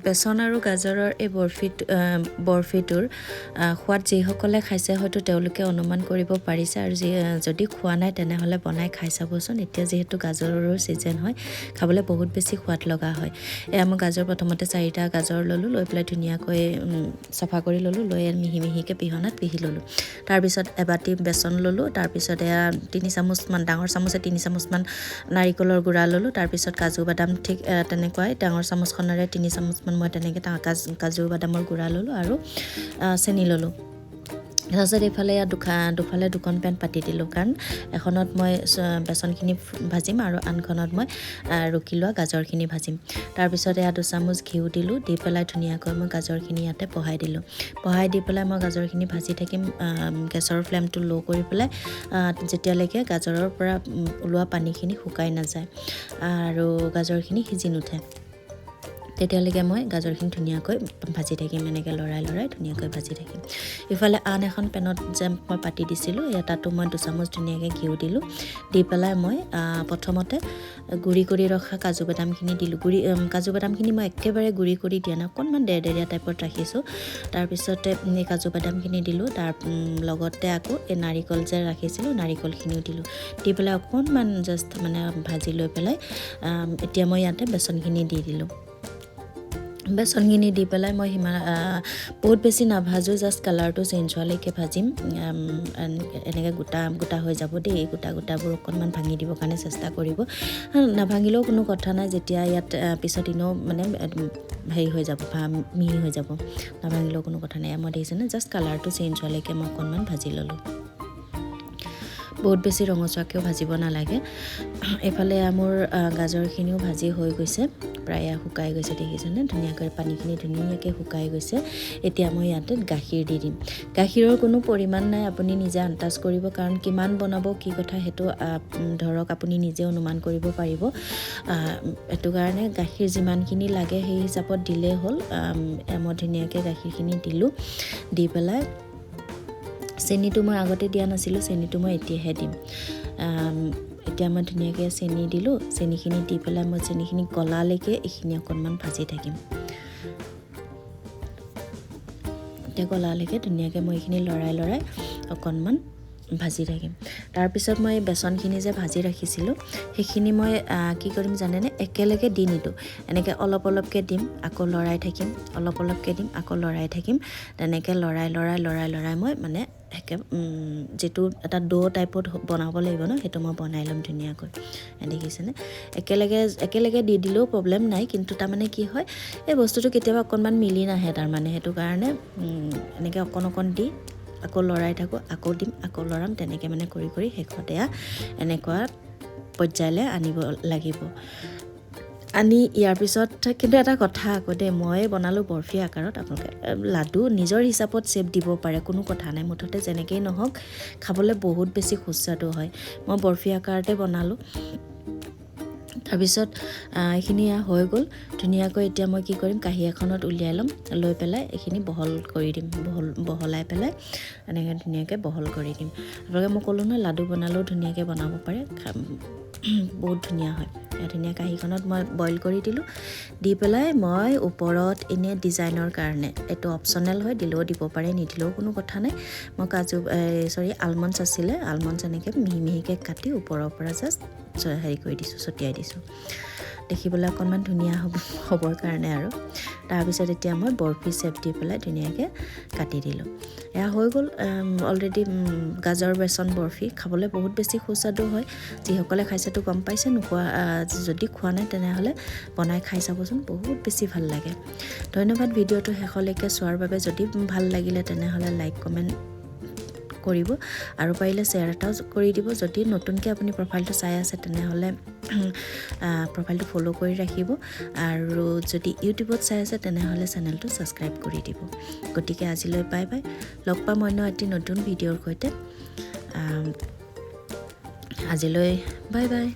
বেচন আৰু গাজৰৰ এই বৰফিটোৰ সোৱাদ যিসকলে খাইছে হয়তো তেওঁলোকে অনুমান কৰিব পাৰিছে আৰু যদি খোৱা নাই তেনেহ'লে বনাই খাই চাবচোন। এতিয়া যিহেতু গাজৰৰো ছিজন হয়, খাবলৈ বহুত বেছি সোৱাদ লগা হয়। এয়া মই গাজৰ প্ৰথমতে 4টা গাজৰ ল'লোঁ, লৈ পেলাই ধুনীয়াকৈ চাফা কৰি ল'লোঁ, লৈ মিহি মিহিকৈ পিহনাত পিহি ল'লোঁ। তাৰপিছত এবাটি বেচন ল'লোঁ, তাৰপিছত এয়া 3 চামুচমান, ডাঙৰ চামুচে 3 চামুচমান নাৰিকলৰ গুড়া ল'লোঁ। তাৰপিছত কাজু বাদাম ঠিক তেনেকুৱাই ডাঙৰ চামুচখনেৰে 3 চামুচমান মই তেনেকৈ কাজু বাদামৰ গুড়া ল'লোঁ আৰু চেনি ল'লোঁ। তাৰপিছত এইফালে দুফালে দুখন পেন পাতি দিলোঁ, কাৰণ এখনত মই বেচনখিনি ভাজিম আৰু আনখনত মই ৰুকি লোৱা গাজৰখিনি ভাজিম। তাৰপিছত এয়া 2 চামুচ ঘিউ দিলোঁ, দি পেলাই ধুনীয়াকৈ মই গাজৰখিনি ইয়াতে বহাই দিলোঁ। বহাই দি পেলাই মই গাজৰখিনি ভাজি থাকিম। গেছৰ ফ্লেমটো ল' কৰি পেলাই যেতিয়ালৈকে গাজৰৰ পৰা ওলোৱা পানীখিনি শুকাই নাযায় আৰু গাজৰখিনি সিজি নুঠে, তেতিয়ালৈকে মই গাজৰখিনি ধুনীয়াকৈ ভাজি থাকিম। এনেকৈ লৰাই ধুনীয়াকৈ ভাজি থাকিম। ইফালে আন এখন পেনত যে মই পাতি দিছিলোঁ, তাতো মই 2 চামুচ ধুনীয়াকৈ ঘিউ দিলোঁ। দি পেলাই মই প্ৰথমতে গুড়ি কৰি ৰখা কাজু বাদামখিনি দিলোঁ। কাজু বাদামখিনি মই একেবাৰে গুড়ি কৰি দিয়া নাই, অকণমান দেৰদেৰীয়া টাইপত ৰাখিছোঁ। তাৰপিছতে এই কাজু বাদামখিনি দিলোঁ, তাৰ লগতে আকৌ এই নাৰিকল যে ৰাখিছিলোঁ, নাৰিকলখিনিও দিলোঁ। দি পেলাই অকণমান জাষ্ট মানে ভাজি লৈ পেলাই এতিয়া মই ইয়াতে বেচনখিনি দি দিলোঁ। বেচনখিনি দি পেলাই মই বহুত বেছি নাভাজোঁ, জাষ্ট কালাৰটো চেঞ্জ হোৱালৈকে ভাজিম। এনেকৈ গোটা হৈ যাব দেই। এই গোটাবোৰ অকণমান ভাঙি দিবৰ কাৰণে চেষ্টা কৰিব। নাভাঙিলেও কোনো কথা নাই, যেতিয়া ইয়াত পিছত এনেও মানে হেৰি হৈ যাব, মিহি হৈ যাব, নাভাঙিলেও কোনো কথা নাই। মই দেখিছেনে, জাষ্ট কালাৰটো চেঞ্জ হোৱালৈকে মই অকণমান ভাজি ল'লোঁ। বহুত বেছি ৰঙচুৱাকৈও ভাজিব নালাগে। এইফালে মোৰ গাজৰখিনিও ভাজি হৈ গৈছে, প্ৰায় শুকাই গৈছে, দেখিছেনে ধুনীয়াকৈ পানীখিনি ধুনীয়াকৈ শুকাই গৈছে। এতিয়া মই ইয়াতে গাখীৰ দি দিম। গাখীৰৰ কোনো পৰিমাণ নাই, আপুনি নিজে আন্দাজ কৰিব, কাৰণ কিমান বনাব কি কথা সেইটো ধৰক আপুনি নিজে অনুমান কৰিব পাৰিব। সেইটো কাৰণে গাখীৰ যিমানখিনি লাগে সেই হিচাপত দিলেই হ'ল। মই ধুনীয়াকৈ গাখীৰখিনি দিলোঁ। দি পেলাই চেনিটো মই আগতে দিয়া নাছিলোঁ, চেনিটো মই এতিয়াহে দিম। এতিয়া মই ধুনীয়াকৈ চেনি দিলোঁ। চেনিখিনি দি পেলাই মই চেনিখিনি গলালৈকে এইখিনি অকণমান ভাজি থাকিম। এতিয়া গলালৈকে ধুনীয়াকৈ মই এইখিনি লৰাই অকণমান ভাজি থাকিম। তাৰপিছত মই বেচনখিনি যে ভাজি ৰাখিছিলোঁ, সেইখিনি মই কি কৰিম জানেনে, একেলগে দি নিদিওঁ। এনেকৈ অলপকৈ দিম, আকৌ লৰাই থাকিম, অলপকৈ দিম, আকৌ লৰাই থাকিম। তেনেকৈ লৰাই মই মানে যিটো এটা ডো টাইপত বনাব লাগিব ন, সেইটো মই বনাই ল'ম ধুনীয়াকৈ। দেখিছেনে, একেলগে দি দিলেও প্ৰব্লেম নাই, কিন্তু তাৰমানে কি হয়, এই বস্তুটো কেতিয়াবা অকণমান মিলি নাহে, তাৰমানে সেইটো কাৰণে এনেকৈ অকণ দি আকৌ লৰাই থাকোঁ, আকৌ দিম, আকৌ লৰাম, তেনেকৈ মানে কৰি শেষত এয়া এনেকুৱা পৰ্যায়লৈ আনিব লাগিব। আনি ইয়াৰ পিছত কিন্তু এটা কথা আকৌ দেই, মই বনালোঁ বৰফি আকাৰত। আপোনালোকে লাডু নিজৰ হিচাপত শ্বেপ দিব পাৰে, কোনো কথা নাই, মুঠতে যেনেকেই নহওক খাবলৈ বহুত বেছি সুস্বাদু হয়। মই বৰফি আকাৰতে বনালোঁ। তাৰপিছত এইখিনি হৈ গ'ল ধুনীয়াকৈ। এতিয়া মই কি কৰিম, কাঁহী এখনত উলিয়াই ল'ম, লৈ পেলাই এইখিনি বহল কৰি দিম, বহলাই পেলাই এনেকৈ ধুনীয়াকৈ বহল কৰি দিম। আপোনালোকে মই ক'লোঁ নহয়, লাডু বনালেও ধুনীয়াকৈ বনাব পাৰে, বহুত ধুনীয়া হয়। ধুনীয়া কাঁহীখনত মই বইল কৰি দিলোঁ। দি পেলাই মই ওপৰত এনেই ডিজাইনৰ কাৰণে, এইটো অপশ্যনেল হয়, দিলেও দিব পাৰে, নিদিলেও কোনো কথা নাই। মই আলমণ্ডছ আছিলে, আলমণ্ডছ এনেকৈ মিহি মিহিকৈ কাটি ওপৰৰ পৰা জাষ্ট হেৰি কৰি দিছোঁ, ছটিয়াই দিছোঁ, দেখিবলৈ অকণমান ধুনীয়া হ'বৰ কাৰণে আৰু। তাৰপিছত এতিয়া মই বৰফি শ্বেপ দি পেলাই ধুনীয়াকৈ কাটি দিলোঁ। এয়া হৈ গ'ল অলৰেডি গাজৰ বেচন বৰফি। খাবলৈ বহুত বেছি সুস্বাদু হয়। যিসকলে খাইছেতো গম পাইছে, যদি খোৱা নাই তেনেহ'লে বনাই খাই চাবচোন, বহুত বেছি ভাল লাগে। ধন্যবাদ ভিডিঅ'টো শেষলৈকে চোৱাৰ বাবে। যদি ভাল লাগিলে তেনেহ'লে লাইক কমেণ্ট কৰিব আৰু পাৰিলে শ্বেয়াৰ এটাও কৰি দিব। যদি নতুনকৈ আপুনি প্ৰফাইলটো চাই আছে তেনেহ'লে প্ৰফাইলটো ফ'ল' কৰি ৰাখিব, আৰু যদি ইউটিউবত চাই আছে তেনেহ'লে চেনেলটো ছাবস্ক্ৰাইব কৰি দিব। গতিকে আজিলৈ বাই বাই, লগ পাম অন্য এটি নতুন ভিডিঅ'ৰ সৈতে। আজিলৈ বাই বাই।